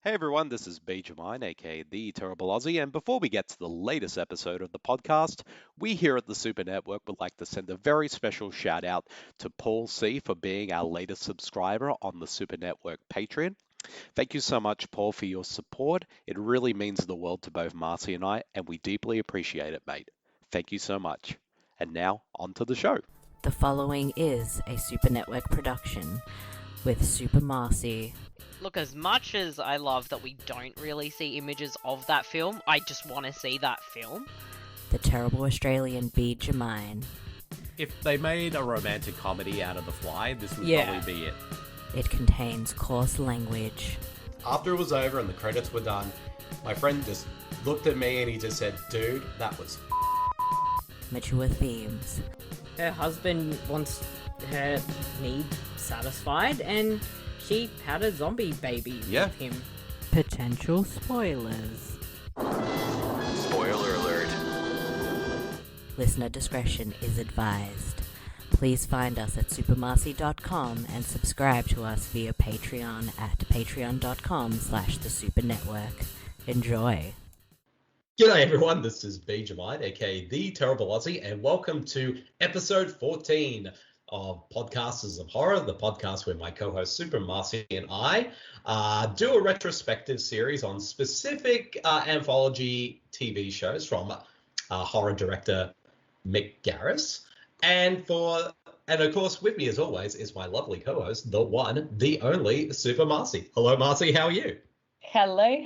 Hey everyone, this is Bede, aka The Terrible Aussie, and before we get to the latest episode of the podcast, we here at the Super Network would like to send a very special shout out to Paul C for being our latest subscriber on the Super Network Patreon. Thank you so much, Paul, for your support. It really means the world to both Marcey and I, and we deeply appreciate it, mate. Thank you so much. And now, on to the show. The following is a Super Network production with Super Marcey. Look, as much as I love that we don't really see images of that film, I just want to see that film. The terrible Australian Bede Jermyn. If they made a romantic comedy out of The Fly, this would probably be it. It contains coarse language. After it was over and the credits were done, my friend just looked at me and he just said, "Dude, that was Mature themes. Her husband wants her need satisfied, and she had a zombie baby with him. Potential spoilers. Spoiler alert. Listener discretion is advised. Please find us at supermarcey.com and subscribe to us via Patreon at patreon.com/thesupernetwork. Enjoy. G'day everyone, this is Jermyn, aka The Terrible Aussie, and welcome to episode 14 of Podcasters of Horror, the podcast where my co-host Super Marcey and I do a retrospective series on specific anthology TV shows from horror director Mick Garris. And of course with me as always is my lovely co-host, the one, the only Super Marcey. Hello Marcey, how are you? Hello.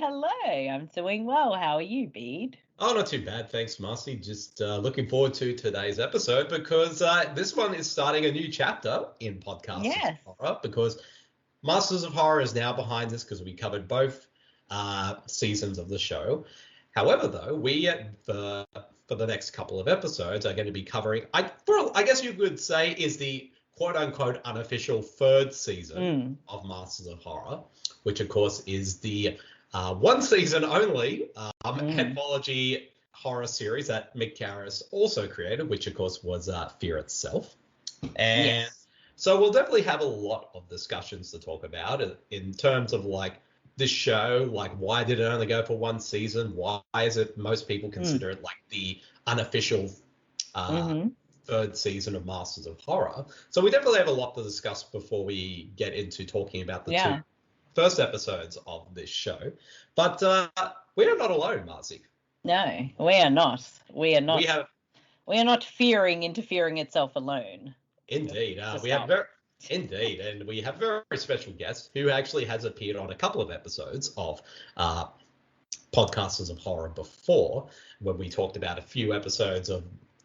I'm doing well. How are you, Bede? Oh, not too bad. Thanks, Marcey. Just looking forward to today's episode because this one is starting a new chapter in Podcasters of Horror because Masters of Horror is now behind us because we covered both seasons of the show. However, though, we, for the next couple of episodes, are going to be covering, I guess you could say, is the quote-unquote unofficial third season of Masters of Horror, which, of course, is the one season only anthology horror series that Mick Garris also created, which, of course, was Fear Itself. And so we'll definitely have a lot of discussions to talk about in terms of, like, this show, like, why did it only go for one season? Why is it most people consider it, like, the unofficial third season of Masters of Horror? So we definitely have a lot to discuss before we get into talking about the two first episodes of this show. But we are not alone, Marcey. No, we are not. We are not fearing interfering itself alone. Indeed. We have very special guests who actually has appeared on a couple of episodes of Podcasters of Horror before, when we talked about a few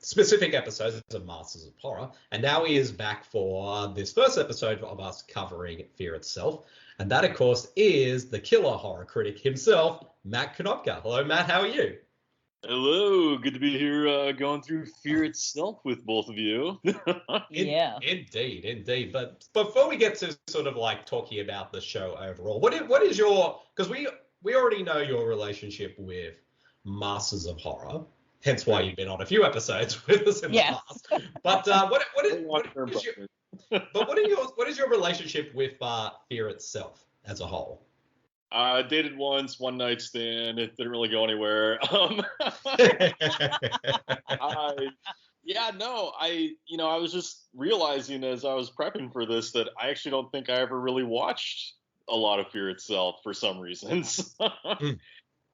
specific episodes of Masters of Horror. And now he is back for this first episode of us covering Fear Itself. And that, of course, is the killer horror critic himself, Matt Konopka. Hello, Matt. How are you? Hello. Good to be here going through Fear Itself with both of you. Indeed. But before we get to sort of like talking about the show overall, what is your, because we already know your relationship with Masters of Horror, hence why you've been on a few episodes with us in the past. But what is your relationship with Fear Itself as a whole? Dated once, one night stand. It didn't really go anywhere. I was just realizing as I was prepping for this that I actually don't think I ever really watched a lot of Fear Itself for some reasons.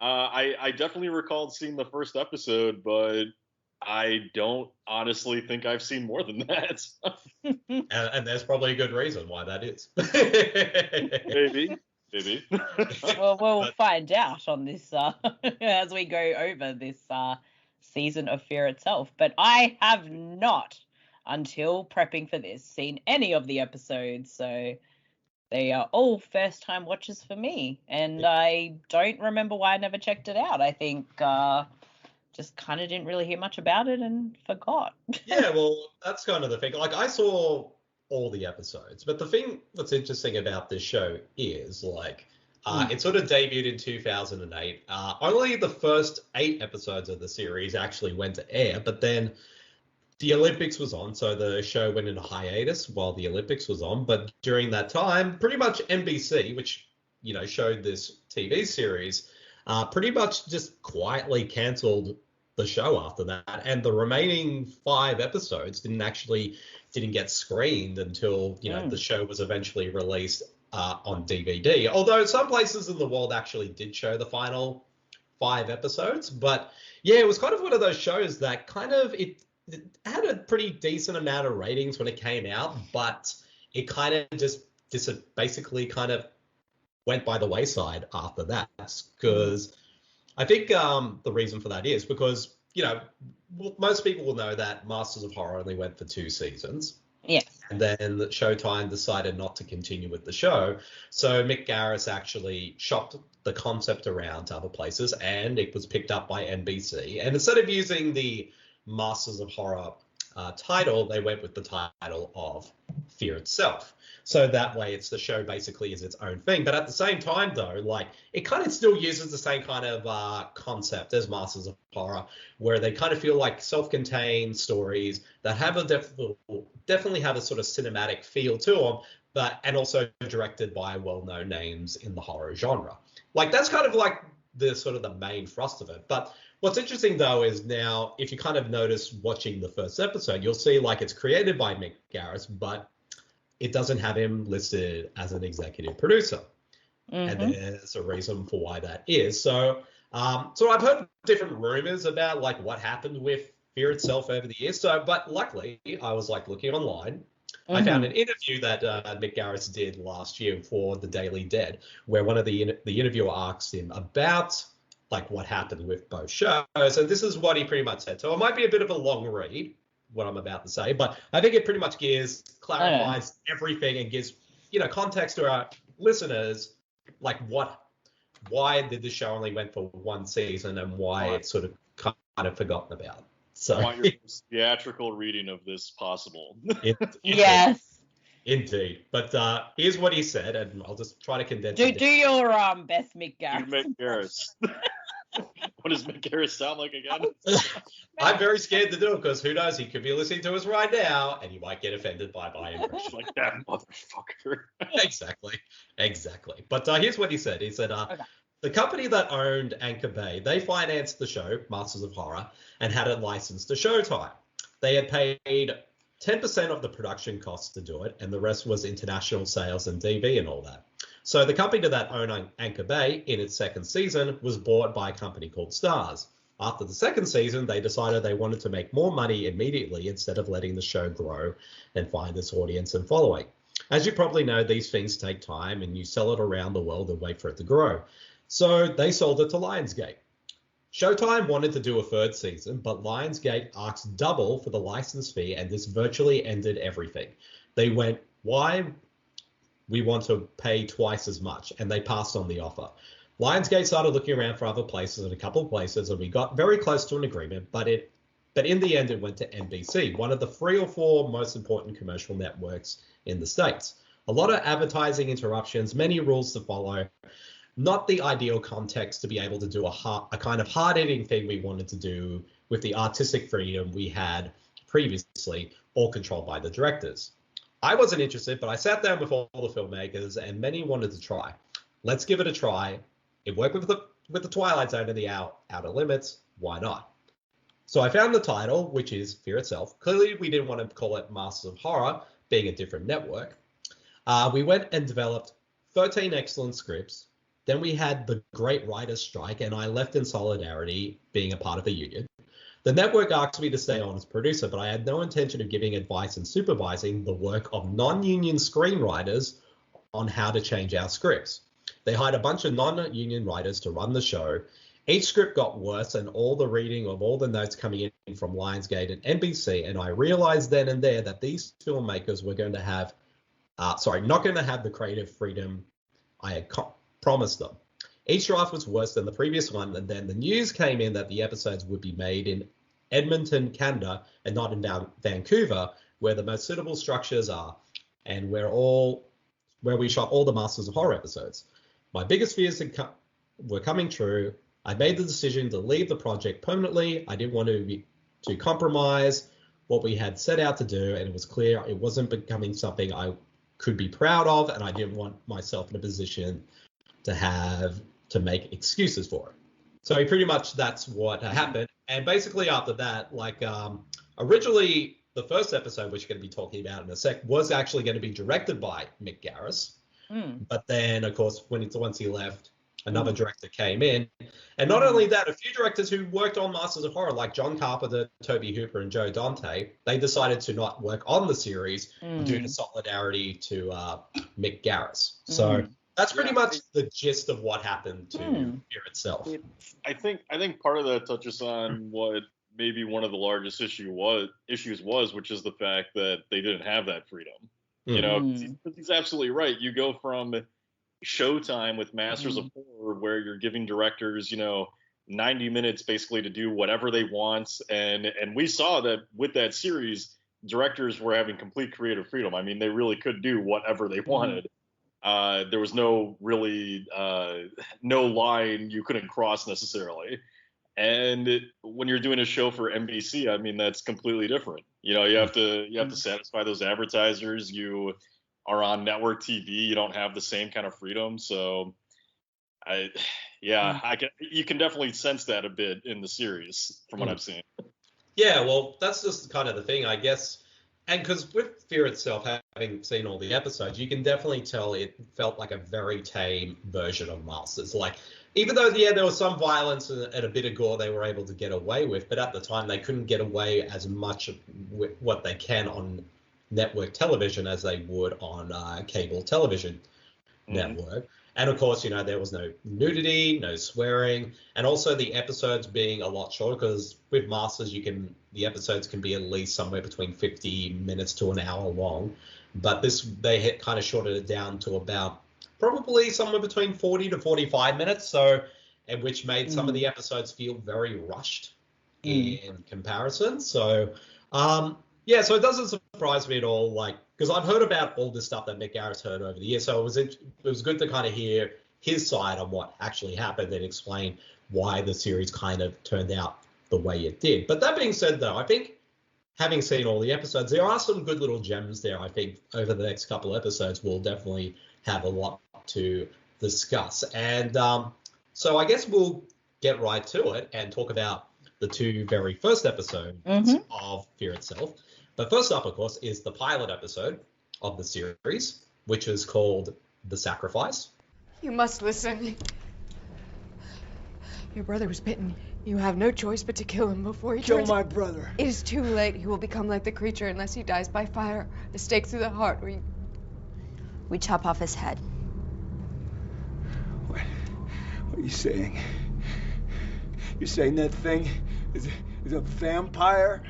I definitely recalled seeing the first episode, but I don't honestly think I've seen more than that. and there's probably a good reason why that is. Maybe. Well, we'll find out on this as we go over this season of Fear Itself. But I have not, until prepping for this, seen any of the episodes. So they are all first-time watches for me. And I don't remember why I never checked it out. I think just kind of didn't really hear much about it and forgot. Yeah, well, that's kind of the thing. Like, I saw all the episodes, but the thing that's interesting about this show is, like, it sort of debuted in 2008. Only the first 8 episodes of the series actually went to air, but then the Olympics was on, so the show went into hiatus while the Olympics was on. But during that time, pretty much NBC, which showed this TV series, pretty much just quietly cancelled the show after that, and the remaining 5 episodes didn't get screened until the show was eventually released on DVD. Although some places in the world actually did show the final 5 episodes, but yeah, it was kind of one of those shows that kind of it had a pretty decent amount of ratings when it came out, but it kind of just basically kind of went by the wayside after that. Because I think the reason for that is because most people will know that Masters of Horror only went for 2 seasons. Yes. And then Showtime decided not to continue with the show. So Mick Garris actually shopped the concept around to other places, and it was picked up by NBC. And instead of using the Masters of Horror title, they went with the title of Fear Itself. So that way the show basically is its own thing. But at the same time, though, it kind of still uses the same kind of concept as Masters of Horror, where they kind of feel like self-contained stories that have definitely have a sort of cinematic feel to them, and also directed by well-known names in the horror genre. That's kind of the sort of the main thrust of it. But what's interesting, though, is now if you kind of notice watching the first episode, you'll see it's created by Mick Garris, but it doesn't have him listed as an executive producer. Mm-hmm. And there's a reason for why that is. So I've heard different rumors about what happened with Fear Itself over the years. But luckily, I was looking online. Mm-hmm. I found an interview that Mick Garris did last year for The Daily Dead, where one of the interviewer asked him about what happened with both shows. And this is what he pretty much said. So it might be a bit of a long read, what I'm about to say, but I think it pretty much clarifies everything and gives, context to our listeners, why did the show only went for 1 season and why it's sort of kind of forgotten about. So I want your most theatrical reading of this possible. Yes. Indeed. But here's what he said, and I'll just try to condense it. Do your best Mick Garris. Mick Garris. What does Mick Garris sound like again? I'm very scared to do it because who knows? He could be listening to us right now and he might get offended by my impression. Like that motherfucker. Exactly. But here's what he said. He said, the company that owned Anchor Bay, they financed the show, Masters of Horror, and had it licensed to Showtime. They had paid 10% of the production costs to do it, and the rest was international sales and DV and all that. So the company that owned Anchor Bay in its 2nd season was bought by a company called Starz. After the 2nd season, they decided they wanted to make more money immediately instead of letting the show grow and find its audience and following. As you probably know, these things take time and you sell it around the world and wait for it to grow. So they sold it to Lionsgate. Showtime wanted to do a 3rd season, but Lionsgate asked double for the license fee, and this virtually ended everything. They went, why? We want to pay twice as much, and they passed on the offer. Lionsgate started looking around for other places and a couple of places, and we got very close to an agreement, but in the end it went to NBC, one of the 3 or 4 most important commercial networks in the States. A lot of advertising interruptions, many rules to follow, not the ideal context to be able to do a kind of hard-hitting thing we wanted to do with the artistic freedom we had previously, all controlled by the directors. I wasn't interested, but I sat down with all the filmmakers, and many wanted to try. Let's give it a try. It worked with the Twilight Zone and the Outer Limits. Why not? So I found the title, which is Fear Itself. Clearly, we didn't want to call it Masters of Horror, being a different network. We went and developed 13 excellent scripts. Then we had the Great Writers' Strike, and I left in solidarity, being a part of a union. The network asked me to stay on as producer, but I had no intention of giving advice and supervising the work of non-union screenwriters on how to change our scripts. They hired a bunch of non-union writers to run the show. Each script got worse, and all the reading of all the notes coming in from Lionsgate and NBC, and I realized then and there that these filmmakers were going to have, not going to have the creative freedom I had promised them. Each draft was worse than the previous one, and then the news came in that the episodes would be made in Edmonton, Canada, and not in Vancouver, where the most suitable structures are, and where we shot all the Masters of Horror episodes. My biggest fears were coming true. I made the decision to leave the project permanently. I didn't want to compromise what we had set out to do, and it was clear it wasn't becoming something I could be proud of, and I didn't want myself in a position to make excuses for it. So pretty much that's what happened. And basically after that, like originally the first episode, which we're going to be talking about in a sec, was actually going to be directed by Mick Garris. But then, of course, once he left, another director came in. And not only that, a few directors who worked on Masters of Horror, like John Carpenter, Toby Hooper, and Joe Dante, they decided to not work on the series due to solidarity to Mick Garris. So that's pretty much the gist of what happened to Fear Itself. I think part of that touches on what maybe one of the largest issues was, which is the fact that they didn't have that freedom. You know, he's absolutely right. You go from Showtime with Masters of Horror, where you're giving directors, 90 minutes basically to do whatever they want, and we saw that with that series, directors were having complete creative freedom. I mean, they really could do whatever they wanted. There was no line you couldn't cross necessarily. And when you're doing a show for NBC, I mean, that's completely different. You have to satisfy those advertisers. You are on network TV. You don't have the same kind of freedom. So, you can definitely sense that a bit in the series from what I've seen. Yeah, well, that's just kind of the thing, I guess. And because with Fear Itself, having seen all the episodes, you can definitely tell it felt like a very tame version of Masters. Like, even though, there was some violence and a bit of gore they were able to get away with, but at the time they couldn't get away as much with what they can on network television as they would on cable television network. And of course, there was no nudity, no swearing, and also the episodes being a lot shorter, because with Masters, the episodes can be at least somewhere between 50 minutes to an hour long. But they kind of shortened it down to about probably somewhere between 40 to 45 minutes, which made some of the episodes feel very rushed in comparison. So, so it doesn't surprise me at all, because I've heard about all this stuff that Mick Garris heard over the years, so it was good to kind of hear his side on what actually happened and explain why the series kind of turned out the way it did. But that being said, though, I think having seen all the episodes, there are some good little gems there. I think over the next couple of episodes, we'll definitely have a lot to discuss. And so I guess we'll get right to it and talk about the two very first episodes of Fear Itself. But first up, of course, is the pilot episode of the series, which is called The Sacrifice. You must listen. Your brother was bitten. You have no choice but to kill him before he Kill my brother. It is too late. He will become like the creature unless he dies by fire. A stake through the heart. We chop off his head. What are you saying? You're saying that thing is a vampire?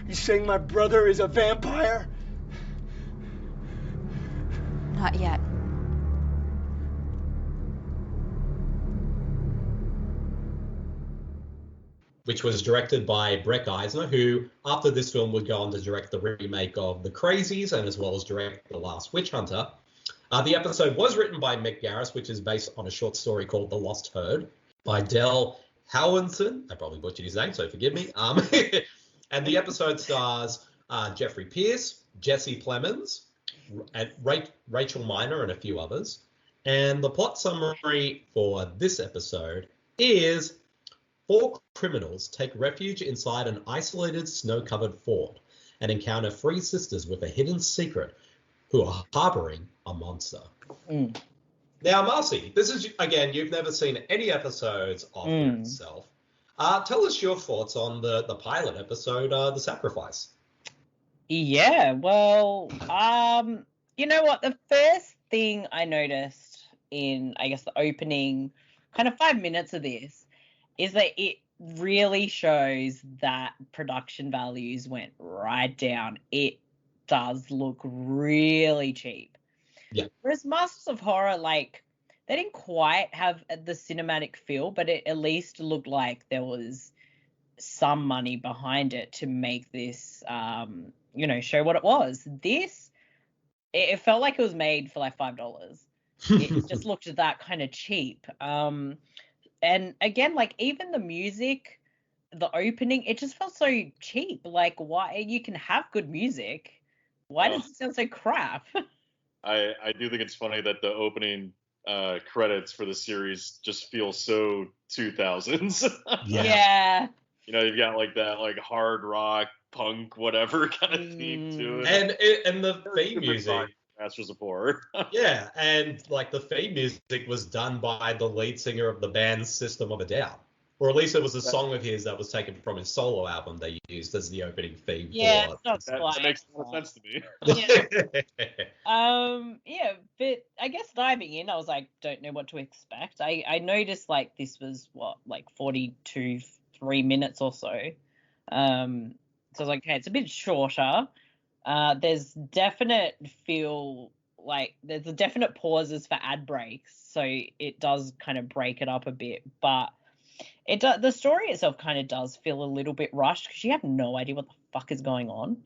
You saying my brother is a vampire? Not yet. Which was directed by Breck Eisner, who, after this film, would go on to direct the remake of The Crazies and as well as direct The Last Witch Hunter. The episode was written by Mick Garris, which is based on a short story called The Lost Herd by Del Howinson. I probably butchered his name, so forgive me. And the episode stars Jeffrey Pierce, Jesse Plemons, and Rachel Miner, and a few others. And the plot summary for this episode is: 4 criminals take refuge inside an isolated snow-covered fort and encounter 3 sisters with a hidden secret who are harboring a monster. Now, Marcey, this is, again, you've never seen any episodes of Fear Itself. Tell us your thoughts on the pilot episode, The Sacrifice. Yeah, well, you know what? The first thing I noticed in, I guess, the opening kind of 5 minutes of this is that it really shows that production values went right down. It does look really cheap. Yeah. Whereas Masters of Horror, they didn't quite have the cinematic feel, but it at least looked like there was some money behind it to make this, show what it was. This, it felt like it was made for $5. It just looked that kind of cheap. And again, even the music, the opening, it just felt so cheap. Why you can have good music? Why does it sound so crap? I do think it's funny that the opening credits for the series just feel so 2000s. Yeah. You know, you've got like that like hard rock, punk, whatever kind of theme to it. And the theme music. Masters of Horror. Yeah, and like the theme music was done by the lead singer of the band System of a Down. Or at least it was a song of his that was taken from his solo album they used as the opening theme. Yeah, that makes more sense to me. Yeah, but I guess diving in, I was like, don't know what to expect. I noticed like this was like 42, 3 minutes or so. So I was like, okay, it's a bit shorter. There's definite pauses for ad breaks, so it does kind of break it up a bit, but the story itself kind of does feel a little bit rushed because you have no idea what the fuck is going on.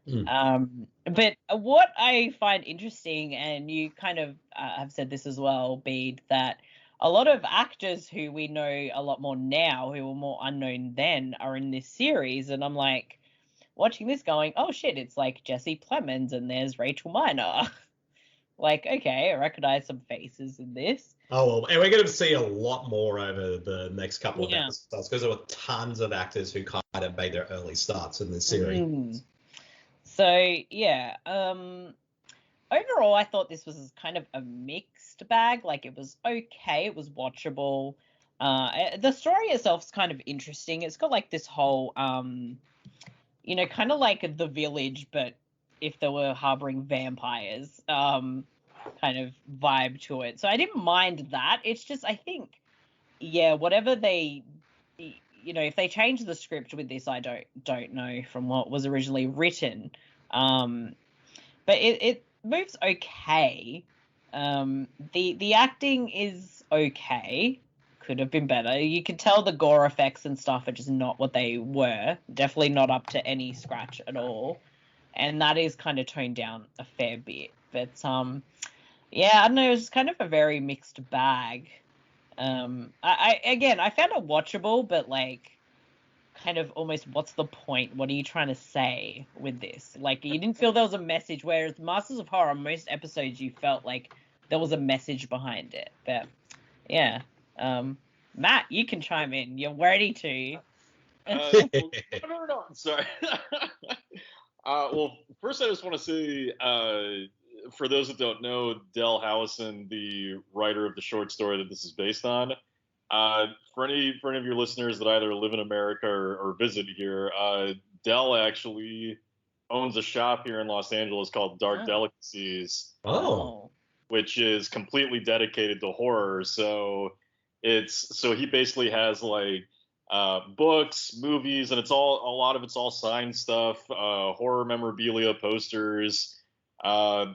But what I find interesting, and you kind of have said this as well, Bede, that a lot of actors who we know a lot more now, who were more unknown then, are in this series, and I'm like watching this going, oh shit, it's like Jesse Plemons and there's Rachel Miner. Like, okay, I recognize some faces in this. Oh, well, and we're going to see a lot more over the next couple of episodes because there were tons of actors who kind of made their early starts in this series. So, yeah. Overall, I thought this was kind of a mixed bag. Like, it was okay. It was watchable. The story itself is kind of interesting. It's got, like, this whole, kind of like The Village, but if they were harboring vampires, kind of vibe to it. So I didn't mind that. It's just, I think, whatever they, if they change the script with this, I don't know from what was originally written. But it moves okay. The acting is okay. Could have been better. You can tell the gore effects and stuff are just not what they were. Definitely not up to any scratch at all. And that is kind of toned down a fair bit. But, I don't know, it was kind of a very mixed bag. I found it watchable, but, like, kind of almost, what's the point? What are you trying to say with this? Like, you didn't feel there was a message, whereas Masters of Horror, most episodes, you felt like there was a message behind it. But, yeah. Matt, you can chime in. You're ready to. No, I'm sorry. Well, first I just want to say, for those that don't know, Del Howison, the writer of the short story that this is based on, for any of your listeners that either live in America or visit here, Del actually owns a shop here in Los Angeles called Dark Delicacies. Oh. Which is completely dedicated to horror. So he basically has like books, movies, and a lot of it's all signed stuff, horror memorabilia, posters,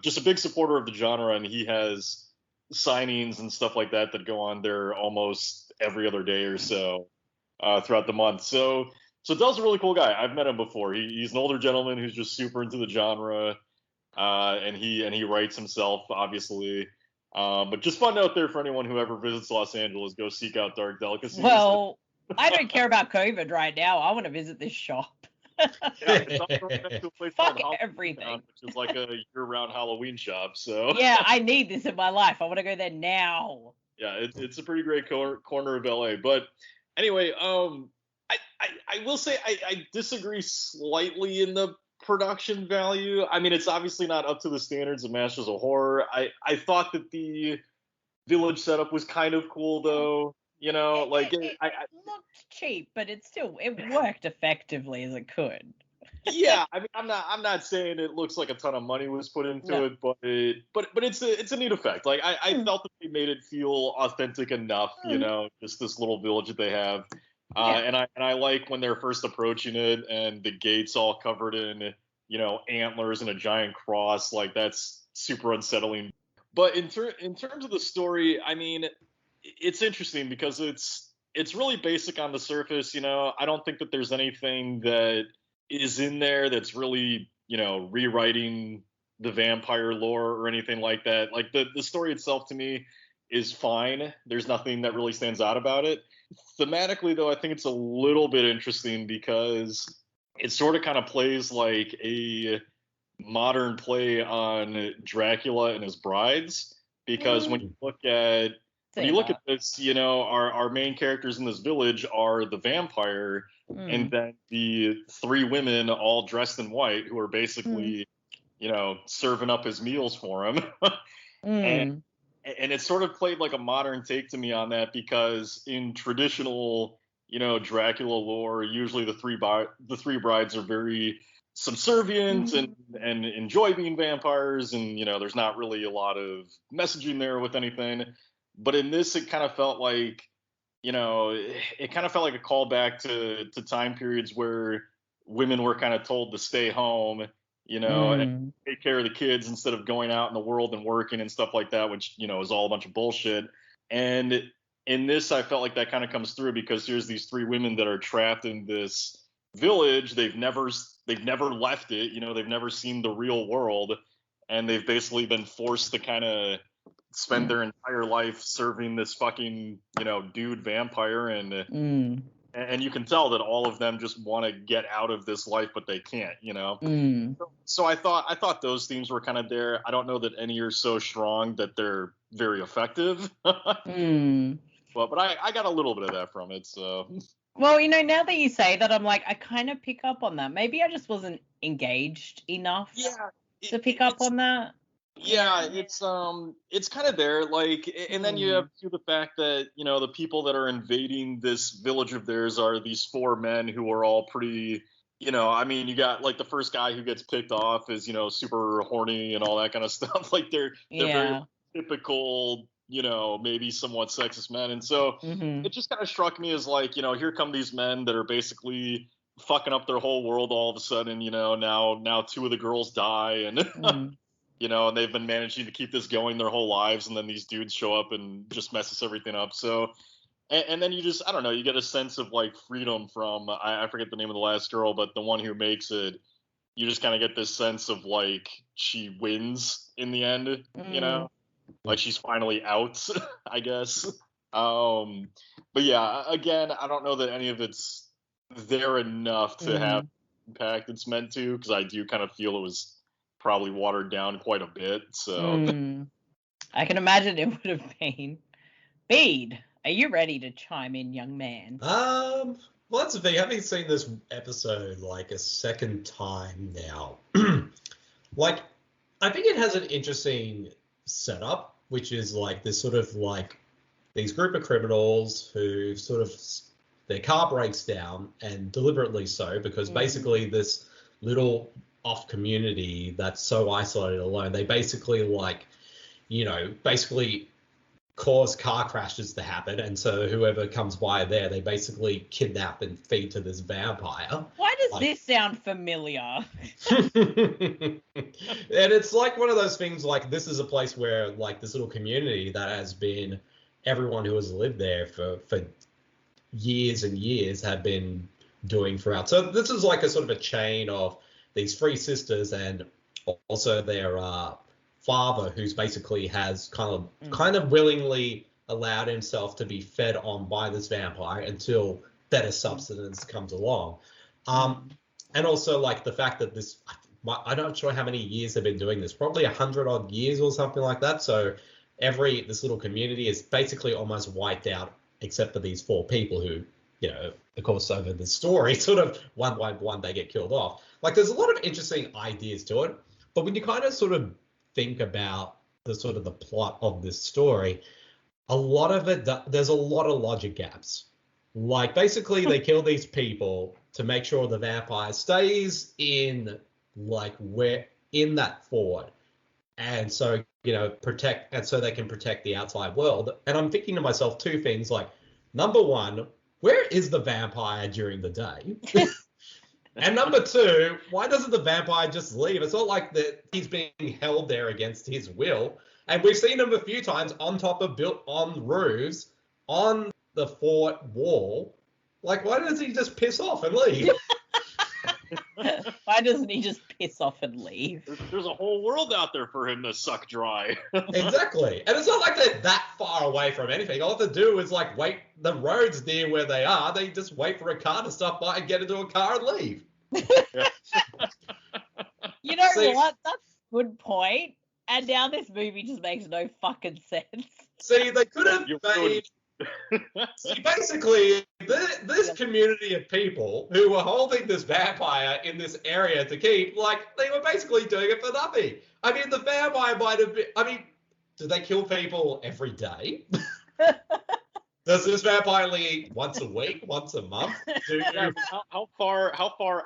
just a big supporter of the genre, and he has signings and stuff like that go on there almost every other day or so throughout the month. So Del's a really cool guy. I've met him before. He's an older gentleman who's just super into the genre, and he writes himself, obviously. But just fun out there for anyone who ever visits Los Angeles, go seek out Dark Delicacies. Well, I don't care about COVID right now. I want to visit this shop. Fuck everything. Which is like a year-round Halloween shop. So yeah, I need this in my life. I want to go there now. Yeah, it's a pretty great corner of LA. But anyway, I will say I disagree slightly in the production value. I mean, it's obviously not up to the standards of Masters of Horror. I thought that the village setup was kind of cool, though. You know, it looked cheap, but it worked effectively as it could. Yeah, I mean, I'm not saying it looks like a ton of money was put into it, but it's a neat effect. Like I felt that they made it feel authentic enough. You know, just this little village that they have. And I like when they're first approaching it and the gates all covered in, antlers and a giant cross. Like, that's super unsettling. But in terms of the story, I mean, it's interesting because it's really basic on the surface. I don't think that there's anything that is in there that's really, rewriting the vampire lore or anything like that. Like, the story itself to me is fine. There's nothing that really stands out about it. Thematically, though, I think it's a little bit interesting because it sort of kind of plays like a modern play on Dracula and his brides. because when you look at this, you know, our main characters in this village are the vampire and then the three women all dressed in white who are basically, you know, serving up his meals for him. And it sort of played like a modern take to me on that, because in traditional, you know, Dracula lore, usually the three brides are very subservient and enjoy being vampires, and you know, there's not really a lot of messaging there with anything. But in this, it kind of felt like, you know, it kind of felt like a callback to time periods where women were kind of told to stay home, you know, and take care of the kids instead of going out in the world and working and stuff like that, which, you know, is all a bunch of bullshit. And in this, I felt like that kind of comes through, because here's these three women that are trapped in this village. They've never left it, you know, they've never seen the real world, and they've basically been forced to kind of spend their entire life serving this fucking, you know, dude vampire, and you can tell that all of them just want to get out of this life, but they can't, you know. So I thought those themes were kind of there. I don't know that any are so strong that they're very effective. But I got a little bit of that from it. So. Well, you know, now that you say that, I'm like, I kind of pick up on that. Maybe I just wasn't engaged enough to pick up on that. Yeah, it's kind of there, like, and then you have the fact that, you know, the people that are invading this village of theirs are these four men who are all pretty, you know, I mean, you got like the first guy who gets picked off is, you know, super horny and all that kind of stuff. Like they're very typical, you know, maybe somewhat sexist men, and so it just kind of struck me as like, you know, here come these men that are basically fucking up their whole world all of a sudden, you know, now two of the girls die, and you know, and they've been managing to keep this going their whole lives, and then these dudes show up and just messes everything up. So, and then you just, I don't know, you get a sense of like freedom from, I forget the name of the last girl, but the one who makes it, you just kind of get this sense of like she wins in the end, you know, like she's finally out, I guess. But yeah, again, I don't know that any of it's there enough to have the impact it's meant to, because I do kind of feel it was probably watered down quite a bit. So I can imagine it would have been. Bede, are you ready to chime in, young man? Well, that's the thing. Having seen this episode like a second time now, like, I think it has an interesting setup, which is like this sort of like these group of criminals who sort of, their car breaks down, and deliberately so, because basically this little off community that's so isolated alone, they basically like, you know, basically cause car crashes to happen, and so whoever comes by there, they basically kidnap and feed to this vampire. Why does this sound familiar? And it's like one of those things, like this is a place where like this little community that has been, everyone who has lived there for years and years have been doing throughout. So this is like a sort of a chain of these three sisters, and also their father, who's basically has kind of willingly allowed himself to be fed on by this vampire until better substance comes along. And also like the fact that this, I'm not sure how many years they've been doing this, probably 100 odd years or something like that. So this little community is basically almost wiped out, except for these four people who, you know, of course, over the story, sort of one by one, they get killed off. Like, there's a lot of interesting ideas to it, but when you kind of sort of think about the sort of the plot of this story, a lot of it, there's a lot of logic gaps. Like, basically, they kill these people to make sure the vampire stays in, like, in that fort, and so, you know, so they can protect the outside world. And I'm thinking to myself two things, like, number one, where is the vampire during the day? And number two, why doesn't the vampire just leave? It's not like that he's being held there against his will. And we've seen him a few times on top of on roofs, on the fort wall. Like, why doesn't he just piss off and leave? Why doesn't he just piss off and leave? There's a whole world out there for him to suck dry. Exactly. And it's not like they're that far away from anything. All they have to do is like wait, the road's near where they are. They just wait for a car to stop by and get into a car and leave. You know what? That's a good point. And now this movie just makes no fucking sense. See, they could have made... See, basically, this community of people who were holding this vampire in this area to keep, like, they were basically doing it for nothing. I mean, the vampire might have been... I mean, do they kill people every day? Does this vampire eat once a week, once a month? How far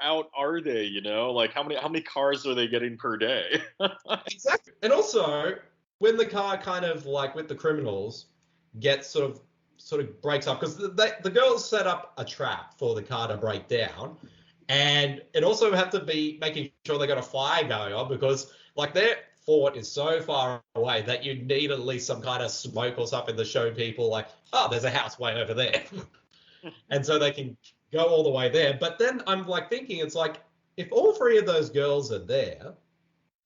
out are they? You know, like how many cars are they getting per day? Exactly. And also, when the car kind of like with the criminals gets sort of breaks up, because the girls set up a trap for the car to break down, and it also have to be making sure they got a fire going on, because like their fort is so far away that you need at least some kind of smoke or something to show people like, oh, there's a house way over there. And so they can go all the way there. But then I'm like thinking, it's like, if all three of those girls are there,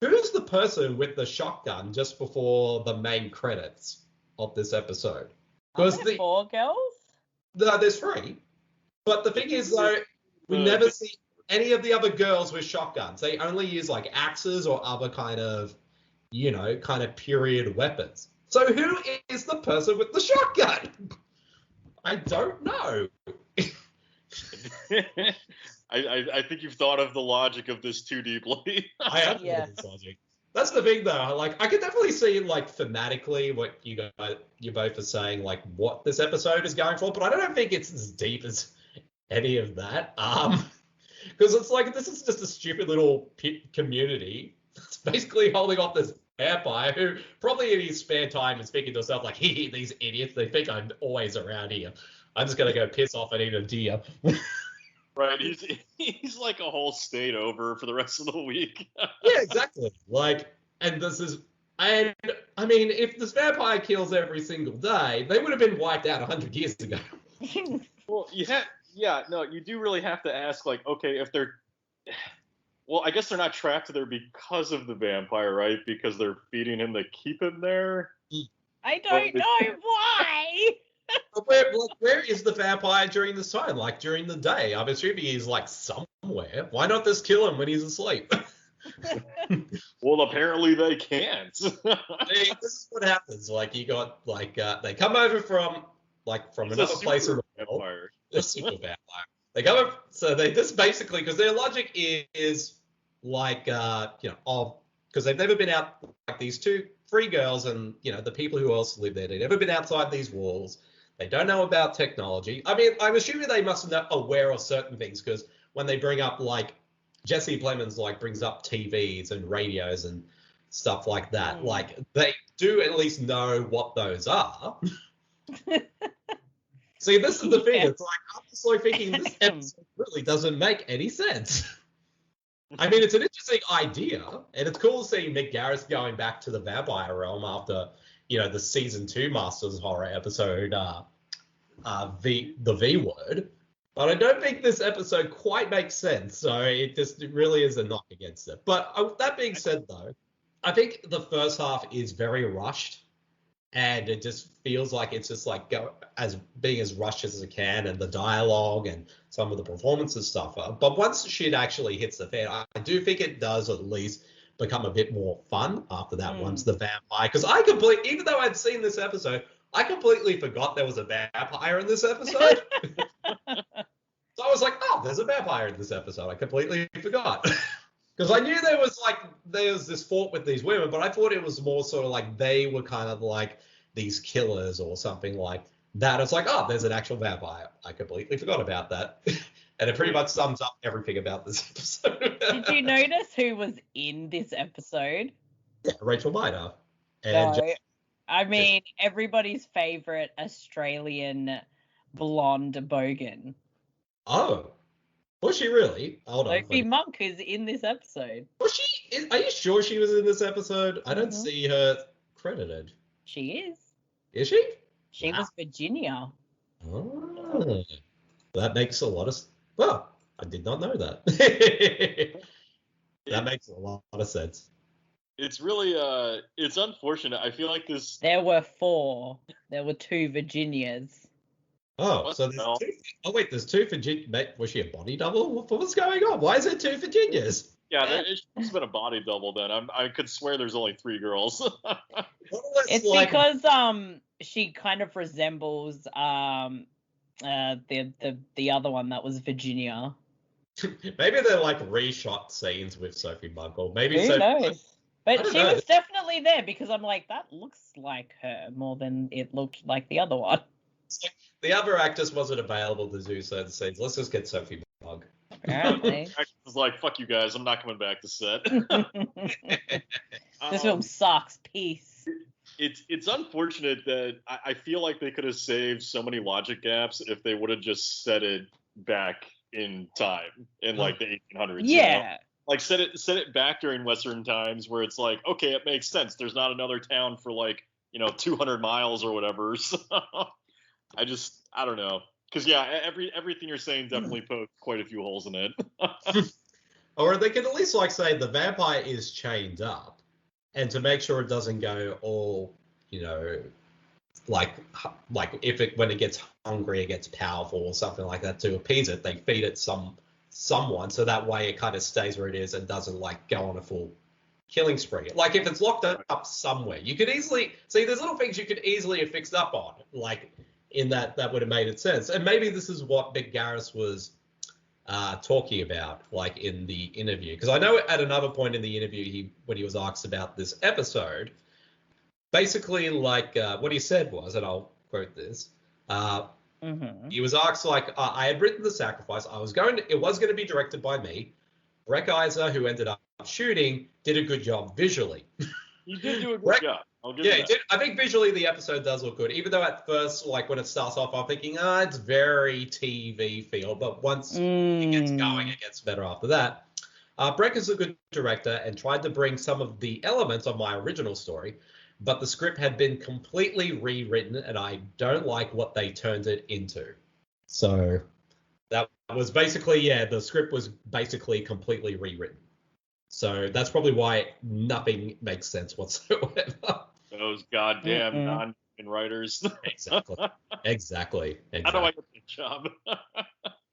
who's the person with the shotgun just before the main credits of this episode? Because the 4 girls? No, there's 3. But the thing is, though, we never see any of the other girls with shotguns. They only use like axes or other kind of period weapons. So who is the person with the shotgun? I don't know. I think you've thought of the logic of this too deeply. I have thought of this logic. That's the thing, though. Like, I can definitely see, like, thematically what you both are saying, like, what this episode is going for, but I don't think it's as deep as any of that. Because it's like, this is just a stupid little community that's basically holding off this vampire who probably in his spare time is thinking to himself, like, these idiots, they think I'm always around here. I'm just going to go piss off and eat a deer. Right, he's like a whole state over for the rest of the week. Yeah, exactly. Like, and I mean, if this vampire kills every single day, they would have been wiped out 100 years ago. Well, no, you do really have to ask, like, okay, if they're... Well, I guess they're not trapped there because of the vampire, right? Because they're feeding him to keep him there? I don't know why! Where is the vampire during this time? Like, during the day? I'm assuming he's, like, somewhere. Why not just kill him when he's asleep? Well, apparently they can't. See, this is what happens. Like, you got, like, they come over from another place in the world. A super vampire. They come over, so they just basically, because their logic is, like, because they've never been out, like, these 3 girls and, the people who else live there, they've never been outside these walls. They don't know about technology. I mean, I'm assuming they must be aware of certain things, because when they bring up, like, Jesse Plemons, like, brings up TVs and radios and stuff like that. Like, they do at least know what those are. See, this is the thing. It's like, I'm just like thinking this episode really doesn't make any sense. I mean, it's an interesting idea, and it's cool to see Mick Garris going back to the vampire realm after, the season 2 Masters Horror episode, the V Word. But I don't think this episode quite makes sense, so it really is a knock against it. But that being said, though, I think the first half is very rushed, and it just feels like it's just like being as rushed as it can, and the dialogue and some of the performances stuff. But once shit actually hits the fan, I do think it does at least become a bit more fun after that. Once the vampire, because even though I'd seen this episode, I completely forgot there was a vampire in this episode. So I was like, oh, there's a vampire in this episode. I completely forgot. Because I knew there was this fort with these women, but I thought it was more sort of like they were kind of like these killers or something like that. It's like, oh, there's an actual vampire. I completely forgot about that. And it pretty much sums up everything about this episode. Did you notice who was in this episode? Yeah, Rachel Miner. I mean, everybody's favorite Australian blonde bogan. Oh. Was she really? Hold on. Sophie Monk is in this episode. Was she? Are you sure she was in this episode? I don't see her credited. She is. Is she? She was Virginia. Oh. That makes a lot of... Well, I did not know that. That makes a lot of sense. It's really, it's unfortunate. I feel like this... There were 4. There were 2 Virginias. Oh, so there's 2... Oh, wait, there's 2 Virginias. Was she a body double? What's going on? Why is there 2 Virginias? Yeah, it's been a body double then. I could swear there's only 3 girls. It's like... because she kind of resembles the other one that was Virginia. Maybe they're like reshot scenes with Sophie Buck, or maybe who knows? But she was definitely there because I'm like, that looks like her more than it looked like the other one. The other actress wasn't available to do certain scenes. Let's just get Sophie Buck. Apparently. I was like, fuck you guys, I'm not coming back to set. This film sucks. Peace. It's unfortunate that I feel like they could have saved so many logic gaps if they would have just set it back in time in like the 1800s. Yeah. You know? Like set it back during Western times where it's like, okay, it makes sense. There's not another town for like, 200 miles or whatever. So I don't know. Because yeah, everything you're saying definitely poked quite a few holes in it. Or they could at least like say the vampire is chained up, and to make sure it doesn't go all, like when it gets hungry, it gets powerful or something like that, to appease it, they feed it someone, so that way it kind of stays where it is and doesn't like go on a full killing spree. Like if it's locked up somewhere, you could easily see there's little things you could easily have fixed up on, like in that would have made it sense. And maybe this is what Mick Garris was talking about, like in the interview, because I know at another point in the interview, when he was asked about this episode, basically like what he said was, and I'll quote this, he was asked like, I had written the Sacrifice, it was going to be directed by me. Breck Eisner, who ended up shooting, did a good job visually. He did do a good job. Yeah, he did. I think visually the episode does look good, even though at first, like when it starts off, I'm thinking, it's very TV feel, but once it gets going, it gets better after that. Breck is a good director and tried to bring some of the elements of my original story, but the script had been completely rewritten, and I don't like what they turned it into. So that was basically, the script was basically completely rewritten. So that's probably why nothing makes sense whatsoever. Those goddamn non-union writers. Exactly. How do I get the job?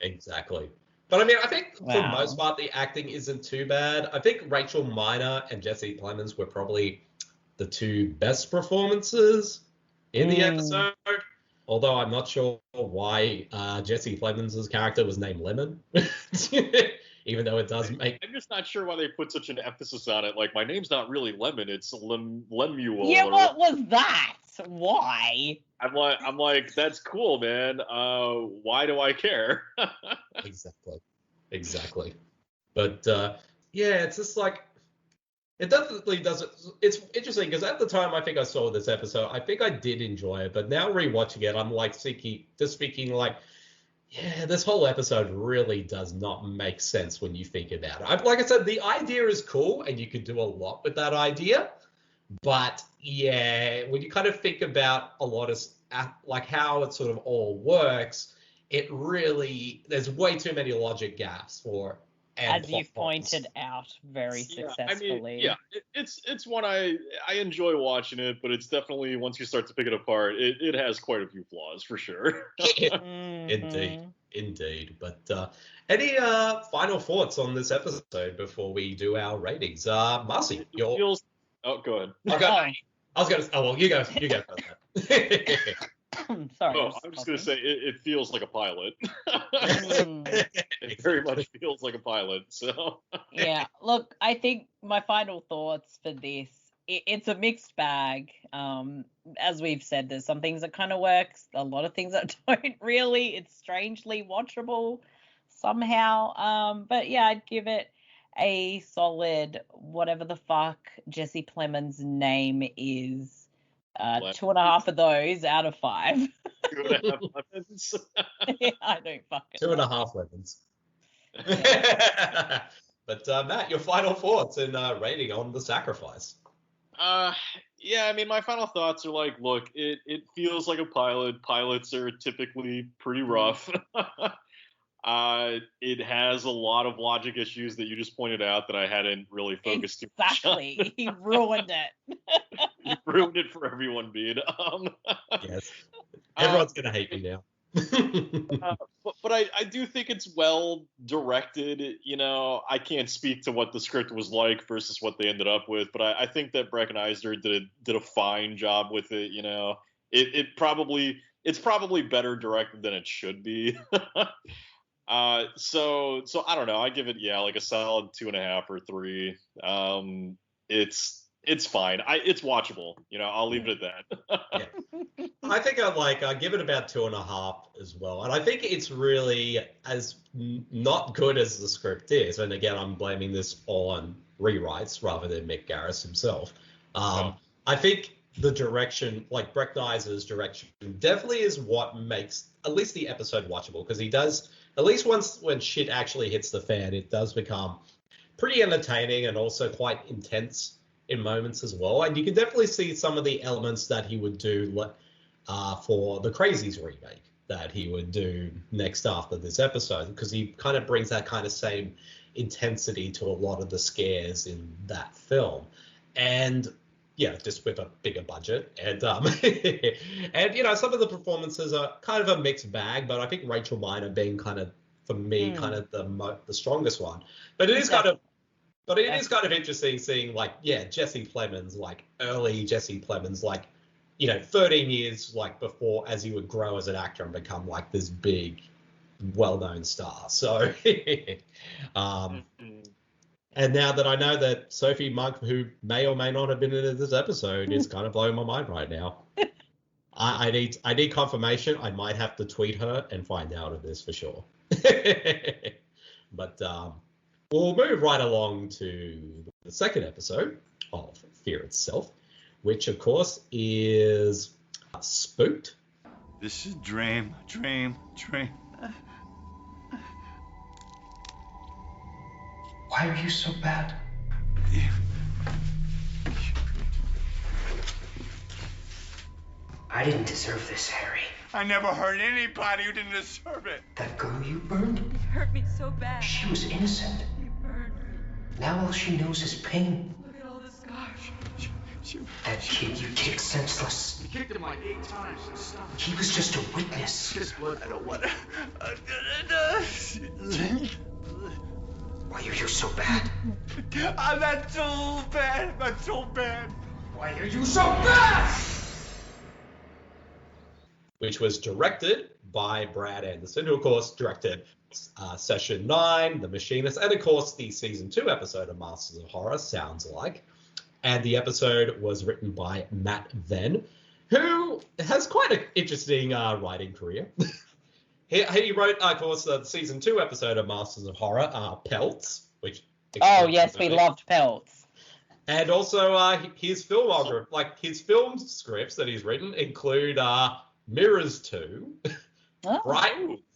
Exactly. But I mean, I think for the most part, the acting isn't too bad. I think Rachel Miner and Jesse Plemons were probably the 2 best performances in the episode. Although I'm not sure why Jesse Plemons' character was named Lemon. Even though it does make... I'm just not sure why they put such an emphasis on it. Like, my name's not really Lemon, it's Lemuel. Yeah, what was that? Why? I'm like, that's cool, man. Why do I care? Exactly. But, it's just like... It definitely doesn't... It's interesting, because at the time I think I saw this episode, I think I did enjoy it, but now rewatching it, I'm like thinking like... Yeah, this whole episode really does not make sense when you think about it. Like I said, the idea is cool, and you could do a lot with that idea. But, when you kind of think about a lot of, like, how it sort of all works, it really, there's way too many logic gaps for... As you've pointed out very successfully. I mean, it's one I enjoy watching it, but it's definitely, once you start to pick it apart, it has quite a few flaws for sure. Indeed. But any final thoughts on this episode before we do our ratings? Marcey, go ahead. I was going to. Oh well, you go first. Sorry. Oh, I'm just going to say it feels like a pilot. It very much feels like a pilot. So. Yeah. Look, I think my final thoughts for this, it's a mixed bag. As we've said, there's some things that kind of works, a lot of things that don't really. It's strangely watchable somehow. But yeah, I'd give it a solid whatever the fuck Jesse Plemons' name is. 2.5 of those out of 5. 2.5 lemons. Yeah, I don't fucking 2.5 lemons. But Matt, your final thoughts and rating on The Sacrifice? Yeah, I mean, my final thoughts are like, look, it feels like a pilot. Pilots are typically pretty rough. It has a lot of logic issues that you just pointed out that I hadn't really focused too much on. Exactly. He ruined it. You ruined it for everyone, Bede. Yes. Everyone's going to hate me now. But I do think it's well directed. I can't speak to what the script was like versus what they ended up with, but I think that Breck and Eisner did a fine job with it. It's probably better directed than it should be. So I don't know. I give it like a solid 2.5 or 3. It's fine. It's watchable. I'll leave it at that. Yeah. I think I give it about 2.5 as well, and I think it's really as not good as the script is. And again, I'm blaming this all on rewrites rather than Mick Garris himself. I think the direction, like Breck Eisner's direction, definitely is what makes at least the episode watchable, because he does, at least once when shit actually hits the fan, it does become pretty entertaining and also quite intense in moments as well. And you can definitely see some of the elements that he would do for the Crazies remake that he would do next after this episode, because he kind of brings that kind of same intensity to a lot of the scares in that film. And just with a bigger budget. And and some of the performances are kind of a mixed bag, but I think Rachel Miner being kind of, for me, kind of the strongest one. But it is kind of interesting seeing Jesse Plemons, early Jesse Plemons, 13 years before, as he would grow as an actor and become this big, well-known star. So and now that I know that Sophie Monk, who may or may not have been in this episode, is kind of blowing my mind right now. I need confirmation. I might have to tweet her and find out of this for sure. But we'll move right along to the second episode of Fear Itself, which of course is Spooked. This is dream. Why are you so bad? I didn't deserve this, Harry. I never hurt anybody who didn't deserve it. That girl you burned? It hurt me so bad. She was innocent. You burned me. Now all she knows is pain. Look at all the scars. That kid you kicked senseless. You kicked him 8 times and stuff. He was just a witness. Just what I don't want to. Why are you so bad? I'm not so bad. Why are you so bad? Which was directed by Brad Anderson, who of course directed Session 9, The Machinist, and of course the Season 2 episode of Masters of Horror, Sounds Like. And the episode was written by Matt Venn, who has quite an interesting writing career. He wrote, of course, the Season 2 episode of Masters of Horror, Pelts, which... Oh, yes, we loved Pelts. And also his film scripts that he's written include Mirrors 2,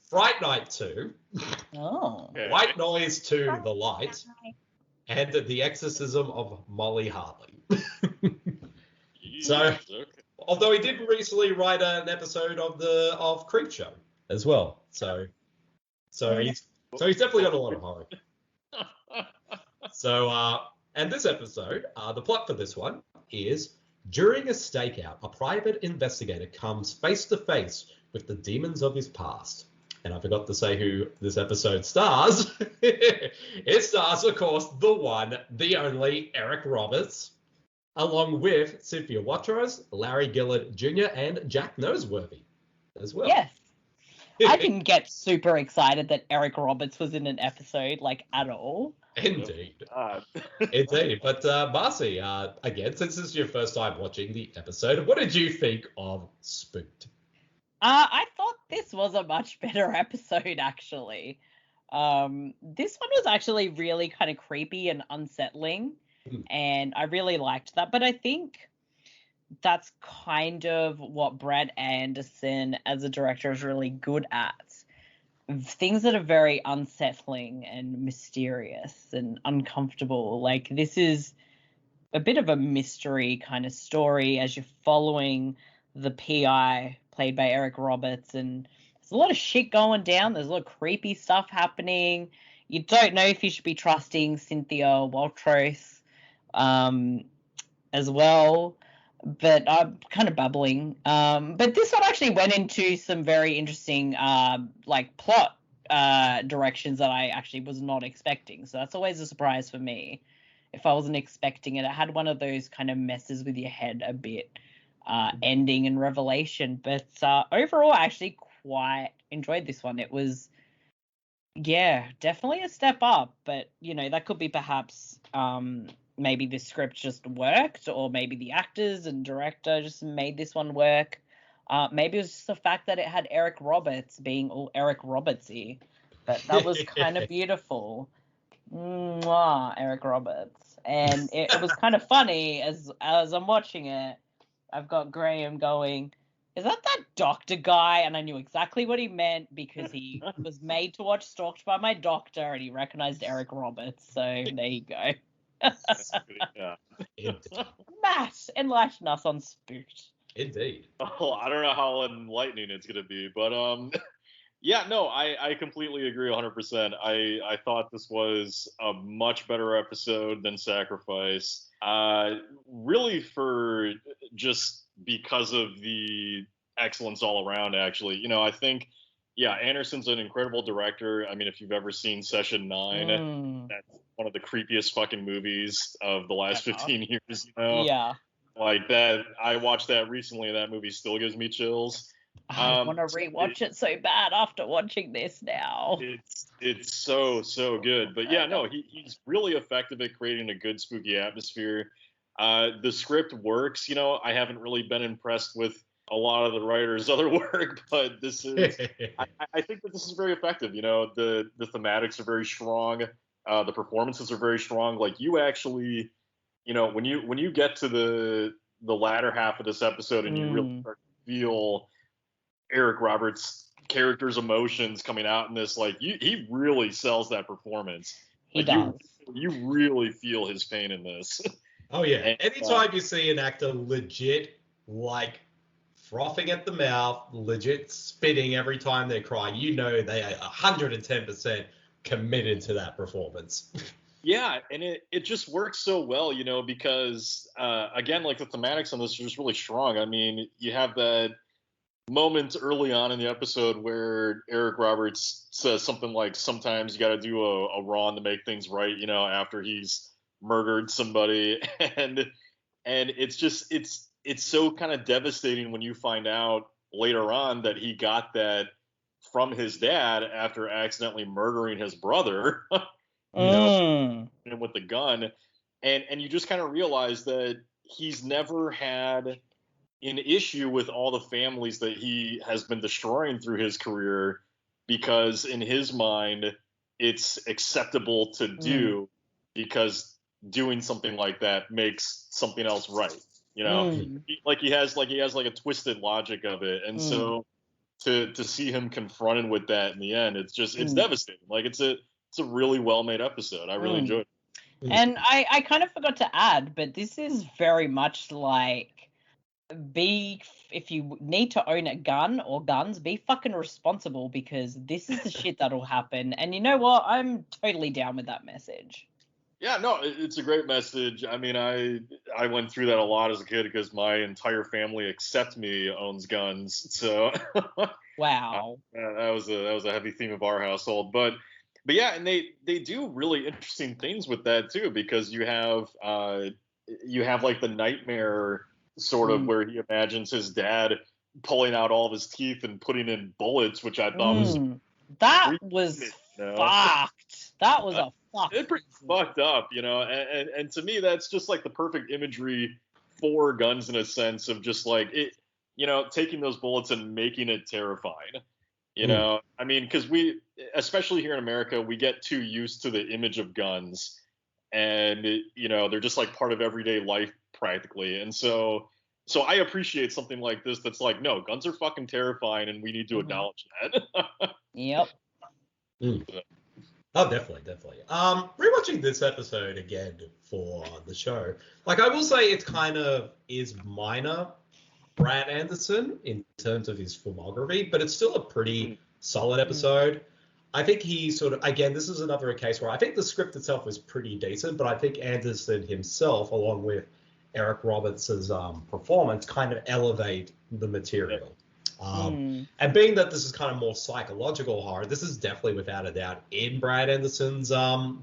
Fright Night 2, White Noise 2, The Light, and The Exorcism of Molly Hartley. So, although he did recently write an episode of Creepshow as well. So he's definitely got a lot of horror. So, and this episode, the plot for this one is: during a stakeout, a private investigator comes face to face with the demons of his past. And I forgot to say who this episode stars. It stars, of course, the one, the only Eric Roberts, along with Cynthia Watros, Larry Gillard Jr., and Jack Noseworthy as well. Yes. I didn't get super excited that Eric Roberts was in an episode, at all. Indeed. Indeed. But Marcey, again, since this is your first time watching the episode, what did you think of Spooked? I thought this was a much better episode, actually. This one was actually really kind of creepy and unsettling, and I really liked that. But I think that's kind of what Brad Anderson as a director is really good at. Things that are very unsettling and mysterious and uncomfortable. This is a bit of a mystery kind of story as you're following the PI played by Eric Roberts, and there's a lot of shit going down. There's a lot of creepy stuff happening. You don't know if you should be trusting Cynthia Watros as well. but I'm kind of bubbling. But this one actually went into some very interesting like plot directions that I actually was not expecting. So that's always a surprise for me. If I wasn't expecting it, it had one of those kind of messes with your head a bit ending and revelation. But overall, I actually quite enjoyed this one. It was, yeah, definitely a step up. But, you know, that could be perhaps maybe the script just worked, or maybe the actors and director just made this one work. Maybe it was just the fact that it had Eric Roberts being all Eric Robertsy. But that was kind of beautiful. Mwah, Eric Roberts. And it was kind of funny as I'm watching it. I've got Graham going, is that doctor guy? And I knew exactly what he meant because he was made to watch Stalked by My Doctor, and he recognized Eric Roberts. So there you go. Matt, enlighten us on Spooked. Indeed. Oh, I don't know how enlightening it's going to be, but yeah, no, I completely agree 100%. I thought this was a much better episode than Sacrifice. Really for just because of the excellence all around, actually. You know, I think, yeah, Anderson's an incredible director. I mean, if you've ever seen Session 9, that's one of the creepiest fucking movies of the last 15 years, you know? Yeah. Like that, I watched that recently, and that movie still gives me chills. I want to rewatch it so bad after watching this now. It's so good. But yeah, no, he's really effective at creating a good spooky atmosphere. The script works. You know, I haven't really been impressed with a lot of the writers' other work, but this is. I think that this is very effective. You know, the thematics are very strong. The performances are very strong. Like, you actually, you know, when you get to the latter half of this episode and you really start to feel Eric Roberts' character's emotions coming out in this, like, he really sells that performance. He does. You really feel his pain in this. Oh yeah. And anytime you see an actor legit, like, frothing at the mouth, legit spitting every time they cry, you know they are 110% committed to that performance. Yeah, and it just works so well, you know, because again, like, the thematics on this are just really strong. I mean, you have that moment early on in the episode where Eric Roberts says something like, sometimes you got to do a wrong to make things right, you know, after he's murdered somebody. And it's just, it's so kind of devastating when you find out later on that he got that from his dad after accidentally murdering his brother, you know, with the gun. And you just kind of realize that he's never had an issue with all the families that he has been destroying through his career, because in his mind it's acceptable to do, because doing something like that makes something else right, you know. He has a twisted logic of it, and so to see him confronted with that in the end, it's devastating. Like, it's a really well made episode. I really enjoyed it. And I kind of forgot to add, but this is very much like, if you need to own a gun or guns, be fucking responsible, because this is the shit that'll happen. And you know what? I'm totally down with that message. Yeah, no, it's a great message. I mean, I went through that a lot as a kid because my entire family except me owns guns. So wow, that was a heavy theme of our household. But yeah, and they do really interesting things with that too, because you have like the nightmare sort of where he imagines his dad pulling out all of his teeth and putting in bullets, which I thought was fucked. That was it's pretty fucked up, you know. And to me, that's just like the perfect imagery for guns, in a sense of just like it, you know, taking those bullets and making it terrifying. You know, I mean, because we, especially here in America, we get too used to the image of guns, and you know, they're just like part of everyday life practically. And so I appreciate something like this that's like, no, guns are fucking terrifying, and we need to acknowledge that. Yep. Oh, definitely. Rewatching this episode again for the show, like, I will say it kind of is minor Brad Anderson in terms of his filmography, but it's still a pretty solid episode. I think he sort of, again, this is another case where I think the script itself was pretty decent, but I think Anderson himself, along with Eric Roberts' performance kind of elevate the material. And being that this is kind of more psychological horror, this is definitely without a doubt in Brad Anderson's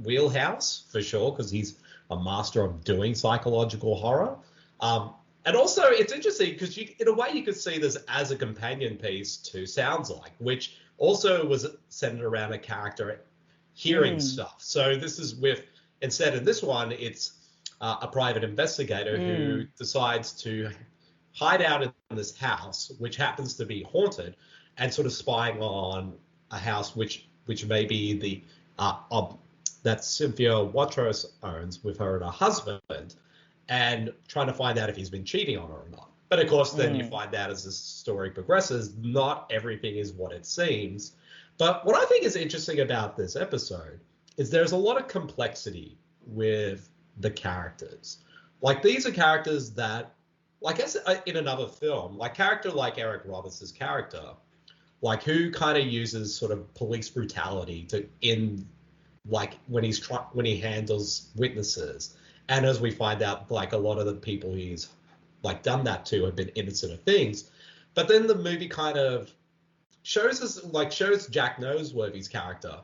wheelhouse for sure, because he's a master of doing psychological horror. And also, it's interesting because in a way you could see this as a companion piece to Sounds Like, which also was centered around a character hearing stuff. So this is instead of this one, it's a private investigator who decides to hide out in this house, which happens to be haunted, and sort of spying on a house which may be that Cynthia Watros owns with her and her husband, and trying to find out if he's been cheating on her or not. But of course, then you find out as the story progresses, not everything is what it seems. But what I think is interesting about this episode is there's a lot of complexity with the characters. Like, these are characters that, like, as in another film, like character like Eric Roberts' character, like, who kind of uses sort of police brutality when he handles witnesses. And as we find out, like, a lot of the people he's like done that to have been innocent of things. But then the movie kind of shows Jack Noseworthy's character.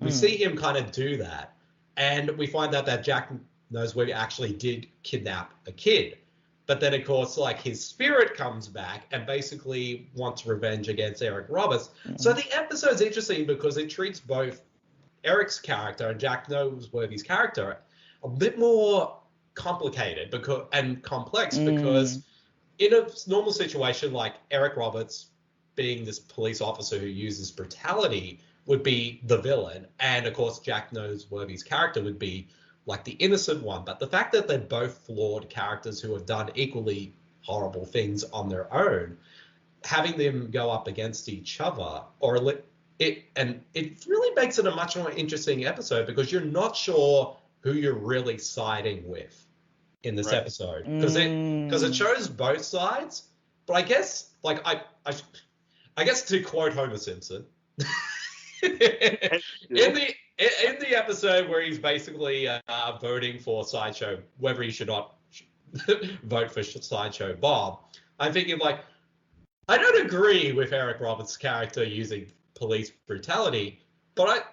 We see him kind of do that. And we find out that Jack Noseworthy actually did kidnap a kid. But then, of course, like, his spirit comes back and basically wants revenge against Eric Roberts. So the episode's interesting because it treats both Eric's character and Jack Noseworthy's character a bit more complicated and complex, because in a normal situation, like Eric Roberts being this police officer who uses brutality would be the villain, and of course Jack Noseworthy's character would be like the innocent one. But the fact that they're both flawed characters who have done equally horrible things on their own, having them go up against each other, it really makes it a much more interesting episode, because you're not sure who you're really siding with in this episode, because it shows both sides. But I guess, like, I guess to quote Homer Simpson, in the episode where he's basically voting for Sideshow, whether he should not vote for Sideshow Bob, I'm thinking, like, I don't agree with Eric Roberts' character using police brutality, but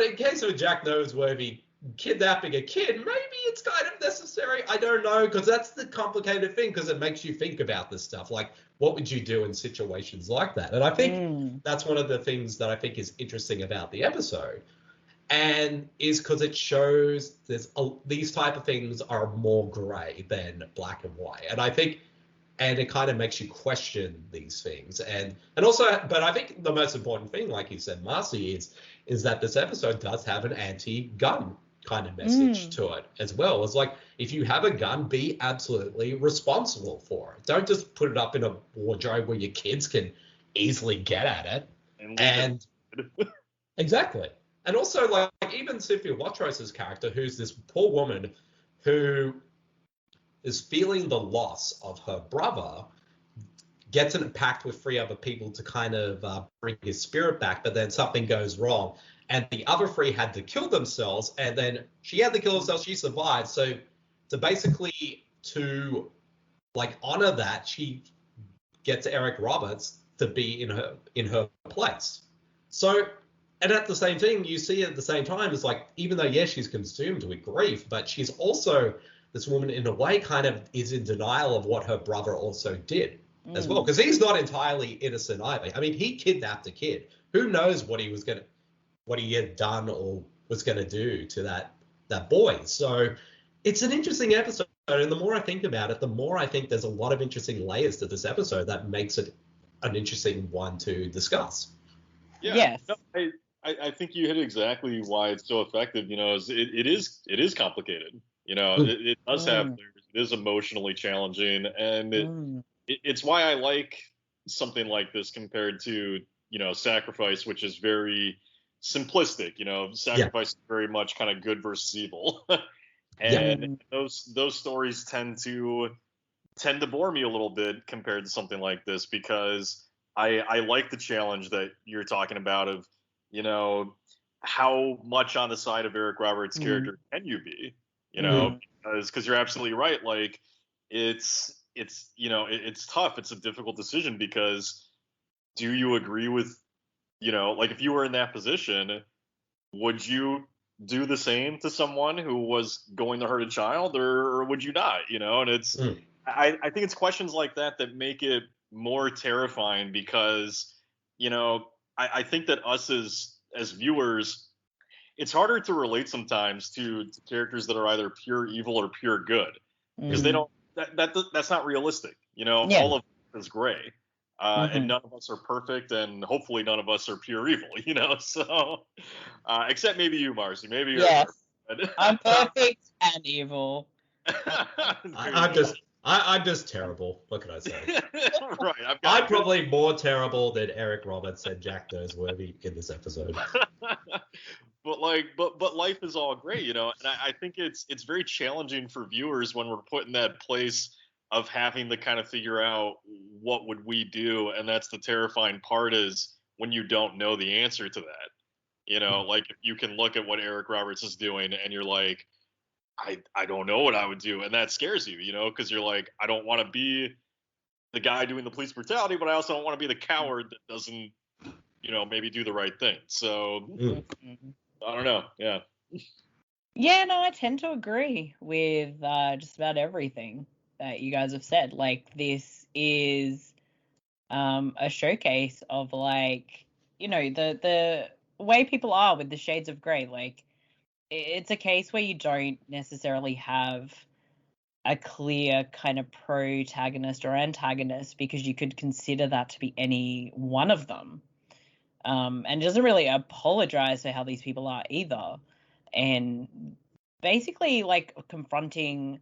in case of Jack Noseworthy kidnapping a kid, maybe it's kind of necessary. I don't know, because that's the complicated thing, because it makes you think about this stuff. Like, what would you do in situations like that? And I think that's one of the things that I think is interesting about the episode, and is because it shows these type of things are more gray than black and white. And I think, and it kind of makes you question these things. And also, but I think the most important thing, like you said, Marcey, is that this episode does have an anti-gun kind of message to it as well. It's like, if you have a gun, be absolutely responsible for it. Don't just put it up in a wardrobe where your kids can easily get at it. And exactly. And also, like, even Cynthia Watros' character, who's this poor woman who is feeling the loss of her brother, gets in a pact with 3 other people to kind of bring his spirit back, but then something goes wrong. And the other 3 had to kill themselves, and then she had to kill herself, she survived. So basically to, like, honor that, she gets Eric Roberts to be in her place. So, and at the same thing, you see at the same time, it's like, even though, yes, she's consumed with grief, but she's also, this woman in a way kind of is in denial of what her brother also did as well, because he's not entirely innocent either. I mean, he kidnapped a kid. Who knows what he had done or was going to do to that boy. So it's an interesting episode, and the more I think about it, the more I think there's a lot of interesting layers to this episode that makes it an interesting one to discuss. Yeah. Yes. No, I think you hit exactly why it's so effective. You know, it is complicated. You know, it does have layers. It is emotionally challenging, and it's why I like something like this compared to, you know, Sacrifice, which is very simplistic. You know, Sacrifice is very much kind of good versus evil, and those stories tend to bore me a little bit compared to something like this, because I like the challenge that you're talking about of, you know, how much on the side of Eric Roberts' character can you be? you know, because you're absolutely right. Like, it's tough. It's a difficult decision because do you agree with, like if you were in that position, would you do the same to someone who was going to hurt a child, or would you not? And it's, I think it's questions like that that make it more terrifying because, I think that us as viewers, it's harder to relate sometimes to characters that are either pure evil or pure good because they don't. That's not realistic. All of it is gray, and none of us are perfect, and hopefully none of us are pure evil. So except maybe you, Marcey. Maybe you're. Yes, I'm perfect and evil. I'm just terrible. What can I say? Right. I'm probably more terrible than Eric Roberts and Jack Noseworthy in this episode. But life is all great, and I think it's very challenging for viewers when we're put in that place of having to kind of figure out what would we do, and that's the terrifying part is when you don't know the answer to that. Like if you can look at what Eric Roberts is doing and you're like, I don't know what I would do, and that scares you, because you're like, I don't want to be the guy doing the police brutality, but I also don't want to be the coward that doesn't, maybe do the right thing. So I don't know. Yeah. Yeah, no, I tend to agree with just about everything that you guys have said. Like, this is a showcase of, like, the way people are with the shades of grey. Like, it's a case where you don't necessarily have a clear kind of protagonist or antagonist because you could consider that to be any one of them. And doesn't really apologize for how these people are either. And basically, like, confronting,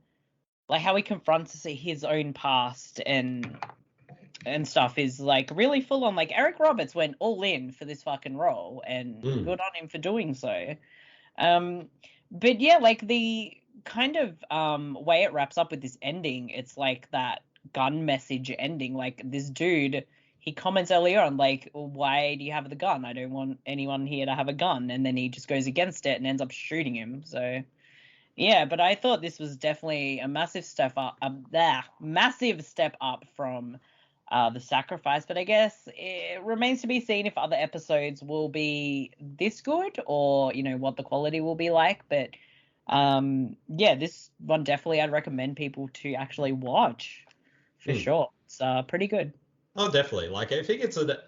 like, how he confronts his own past and stuff is, like, really full on. Like, Eric Roberts went all in for this fucking role, and good on him for doing so. But yeah, like, the kind of way it wraps up with this ending, it's like that gun message ending. Like, this dude, he comments earlier on, like, why do you have the gun? I don't want anyone here to have a gun. And then he just goes against it and ends up shooting him. So, yeah, but I thought this was definitely a massive step up, from the Sacrifice. But I guess it remains to be seen if other episodes will be this good or, what the quality will be like. But, yeah, this one definitely I'd recommend people to actually watch for sure. It's pretty good. Oh, definitely. Like, I think it's at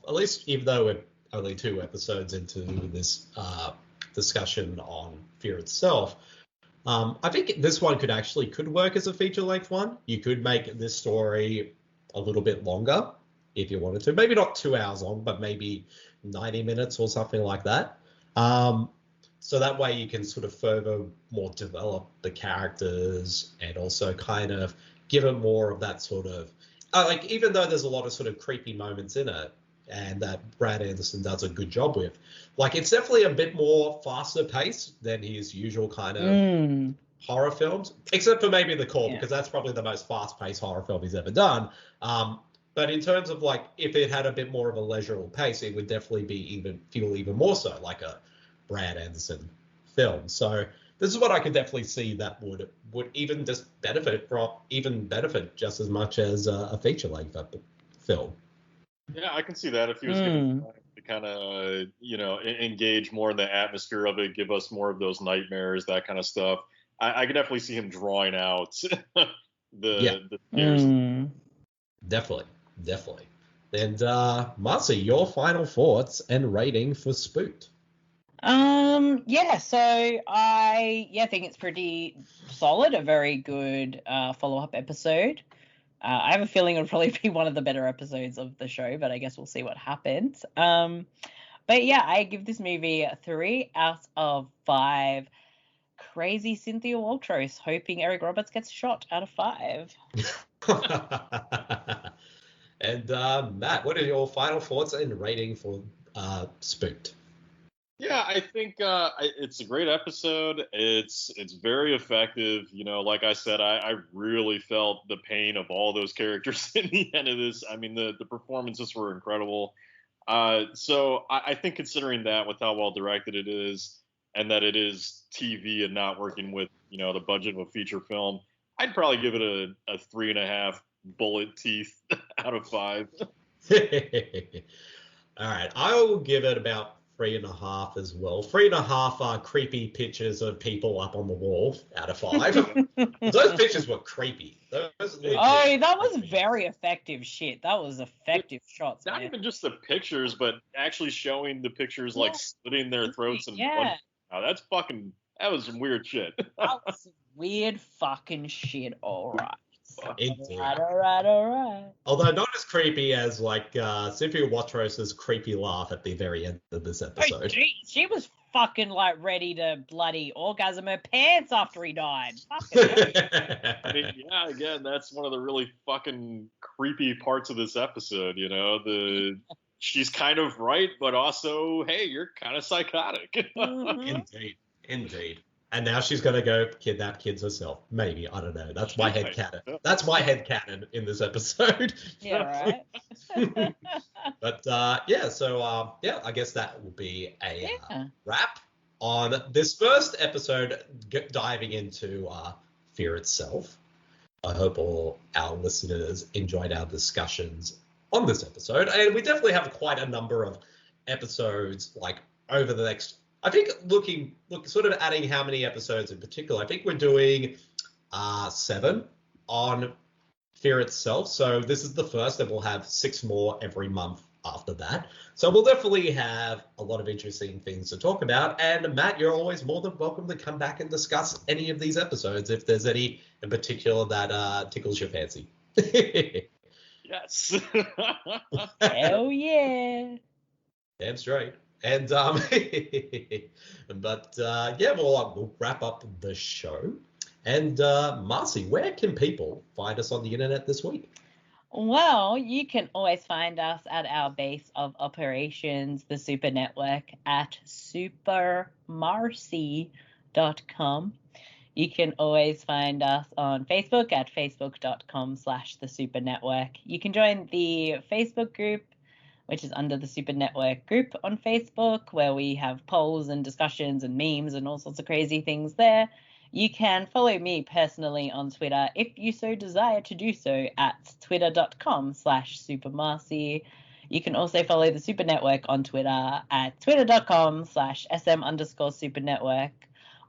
least, even though we're only 2 episodes into this discussion on Fear Itself, I think this one could work as a feature-length one. You could make this story a little bit longer if you wanted to. Maybe not 2 hours long, but maybe 90 minutes or something like that. So that way you can sort of furthermore develop the characters and also kind of give it more of that sort of like, even though there's a lot of sort of creepy moments in it and that Brad Anderson does a good job with, like, it's definitely a bit more faster paced than his usual kind of horror films, except for maybe The Call, because that's probably the most fast paced horror film he's ever done. But in terms of, like, if it had a bit more of a leisurable pace, it would definitely feel even more so like a Brad Anderson film. So this is what I could definitely see that would even just benefit just as much as a feature-length film. Yeah, I can see that if he was given time to kind of, engage more in the atmosphere of it, give us more of those nightmares, that kind of stuff. I could definitely see him drawing out the scares. Definitely. And Marcey, your final thoughts and rating for Spooked. So I think it's pretty solid, a very good follow-up episode. I have a feeling it'll probably be one of the better episodes of the show, but I guess we'll see what happens. But yeah, I give this movie 3 out of 5 crazy Cynthia Watros, hoping Eric Roberts gets shot out of 5. And Matt, what are your final thoughts and rating for Spooked? Yeah, I think it's a great episode. It's very effective. Like I said, I really felt the pain of all those characters in the end of this. I mean, the performances were incredible. So I think considering that with how well directed it is and that it is TV and not working with, the budget of a feature film, I'd probably give it a 3.5 bullet teeth out of 5. All right, I will give it about 3.5 as well. 3.5 are creepy pictures of people up on the wall out of 5. Those pictures were creepy. That was very effective shit. That was effective shots. Not even just the pictures, but actually showing the pictures like slitting their throats and blood. Oh, that was some weird shit. That was some weird fucking shit. All right. Indeed. All right. Although not as creepy as Cynthia Watros' creepy laugh at the very end of this episode. Oh, she was fucking ready to bloody orgasm her pants after he died. I mean, yeah, again, that's one of the really fucking creepy parts of this episode. She's kind of right, but also, hey, you're kind of psychotic. Indeed. And now she's going to go kidnap kids herself. Maybe. I don't know. That's my headcanon. That's my headcanon in this episode. Yeah, right. But, I guess that will be a wrap on this first episode diving into Fear Itself. I hope all our listeners enjoyed our discussions on this episode. And we definitely have quite a number of episodes, over the next... I think sort of adding how many episodes in particular. I think we're doing 7 on Fear Itself. So this is the first, and we'll have 6 more every month after that. So we'll definitely have a lot of interesting things to talk about. And Matt, you're always more than welcome to come back and discuss any of these episodes if there's any in particular that tickles your fancy. Yes. Hell yeah. Damn straight. And we'll wrap up the show. And Marcey, where can people find us on the internet this week? Well, you can always find us at our base of operations, the Super Network, at supermarcey.com. You can always find us on Facebook at facebook.com/the Super Network. You can join the Facebook group, which is under the Super Network group on Facebook, where we have polls and discussions and memes and all sorts of crazy things there. You can follow me personally on Twitter if you so desire to do so at twitter.com/supermarcey. You can also follow the Super Network on Twitter at twitter.com/SM_supernetwork.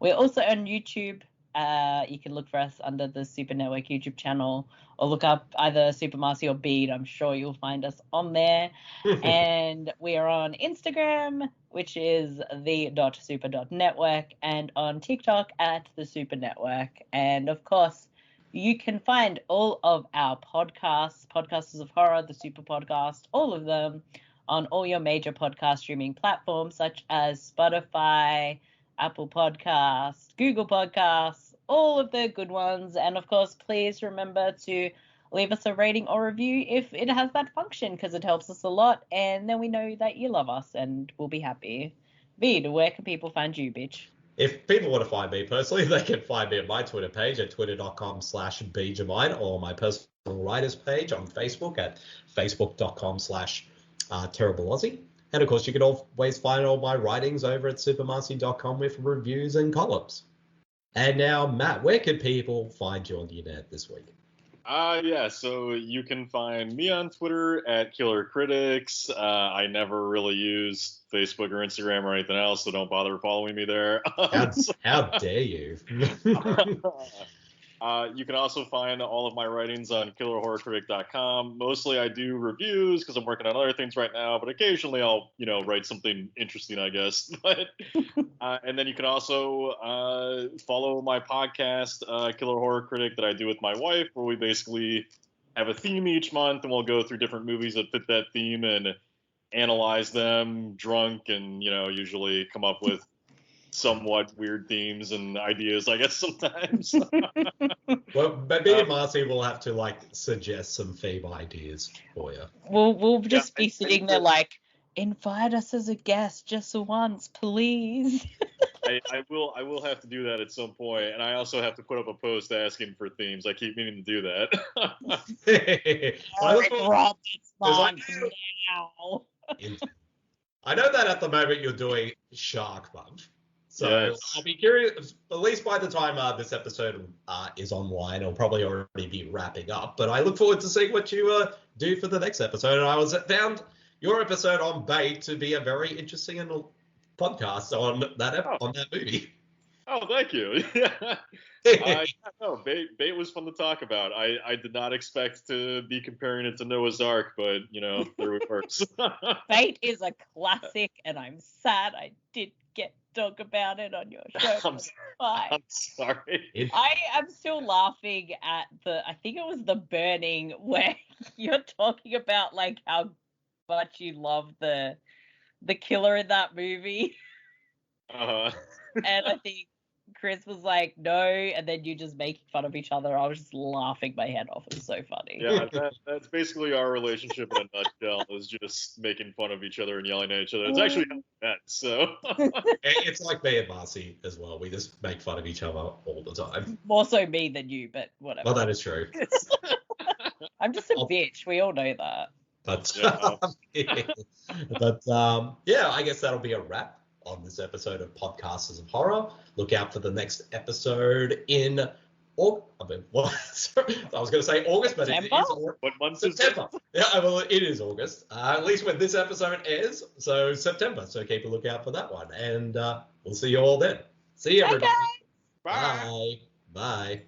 We're also on YouTube. You can look for us under the Super Network YouTube channel, or look up either Super Marcey or Bede. I'm sure you'll find us on there. And we are on Instagram, which is the.super.network, and on TikTok at the Super Network. And of course, you can find all of our podcasts, Podcasters of Horror, the Super Podcast, all of them on all your major podcast streaming platforms such as Spotify, Apple Podcasts, Google Podcasts, all of the good ones. And of course, please remember to leave us a rating or review if it has that function, because it helps us a lot, and then we know that you love us and we'll be happy. Bede, where can people find you, bitch? If people want to find me personally, they can find me at my Twitter page at twitter.com/bjermyn, or my personal writers page on Facebook at facebook.com/terribleaussie. And of course, you can always find all my writings over at supermarcey.com with reviews and columns. And now, Matt, where can people find you on the internet this week? So you can find me on Twitter at Killer Critics. I never really use Facebook or Instagram or anything else, so don't bother following me there. How dare you? You can also find all of my writings on killerhorrorcritic.com. Mostly I do reviews because I'm working on other things right now, but occasionally I'll, write something interesting, I guess. But and then you can also follow my podcast, Killer Horror Critic, that I do with my wife, where we basically have a theme each month, and we'll go through different movies that fit that theme and analyze them drunk, and usually come up with somewhat weird themes and ideas, I guess, sometimes. Well, maybe Marcey will have to suggest some theme ideas for you. We'll just be sitting there invite us as a guest just once, please. I will have to do that at some point, and I also have to put up a post asking for themes. I keep meaning to do that. Rob, it's on now. I know that at the moment you're doing Shark Month. So Yes. I'll be curious, at least by the time this episode is online, it'll probably already be wrapping up. But I look forward to seeing what you do for the next episode. And I found your episode on Bede to be a very interesting and podcast on that movie. Oh, thank you. No, Bede was fun to talk about. I did not expect to be comparing it to Noah's Ark, but, there it works. Bede is a classic, and I'm sad I did get to talk about it on your show. I'm sorry. I am still laughing at I think it was the burning, where you're talking about, like, how much you love the killer in that movie. Uh-huh. And I think Chris was like, no, and then you just making fun of each other. I was just laughing my head off. It was so funny. Yeah, that's basically our relationship in a nutshell, is just making fun of each other and yelling at each other. It's actually how we met, so. It's like me and Marcey as well. We just make fun of each other all the time. More so me than you, but whatever. Well, that is true. I'm just a bitch. We all know that. But, Yeah. yeah, I guess that'll be a wrap on this episode of Podcasters of Horror. Look out for the next episode in I was going to say August, but it is what month September. Yeah, well, it is August. At least when this episode airs, so September. So keep a lookout for that one, and we'll see you all then. See you, everybody. Bye. Bye.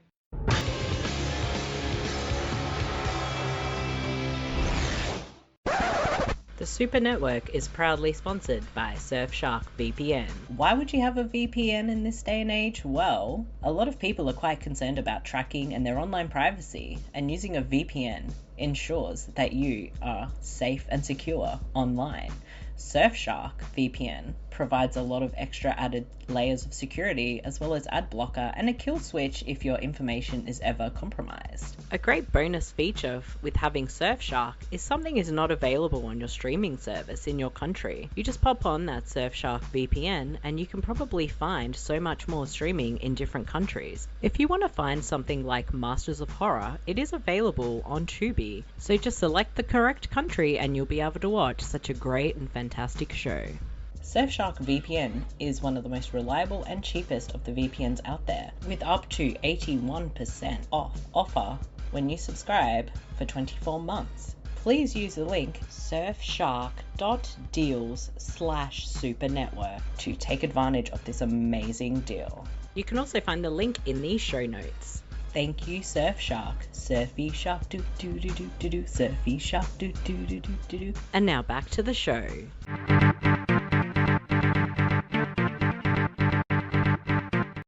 The Super Network is proudly sponsored by Surfshark VPN. Why would you have a VPN in this day and age? Well, a lot of people are quite concerned about tracking and their online privacy, and using a VPN ensures that you are safe and secure online. Surfshark VPN provides a lot of extra added layers of security, as well as ad blocker and a kill switch if your information is ever compromised. A great bonus feature with having Surfshark is something is not available on your streaming service in your country. You just pop on that Surfshark VPN and you can probably find so much more streaming in different countries. If you want to find something like Masters of Horror, it is available on Tubi, so just select the correct country and you'll be able to watch such a great and fantastic show. Surfshark VPN is one of the most reliable and cheapest of the VPNs out there, with up to 81% off offer when you subscribe for 24 months. Please use the link surfshark.deals/supernetwork to take advantage of this amazing deal. You can also find the link in these show notes. Thank you, Surfshark. Surfy shark do do do do do do. Surfy shark do do do do do do. And now back to the show.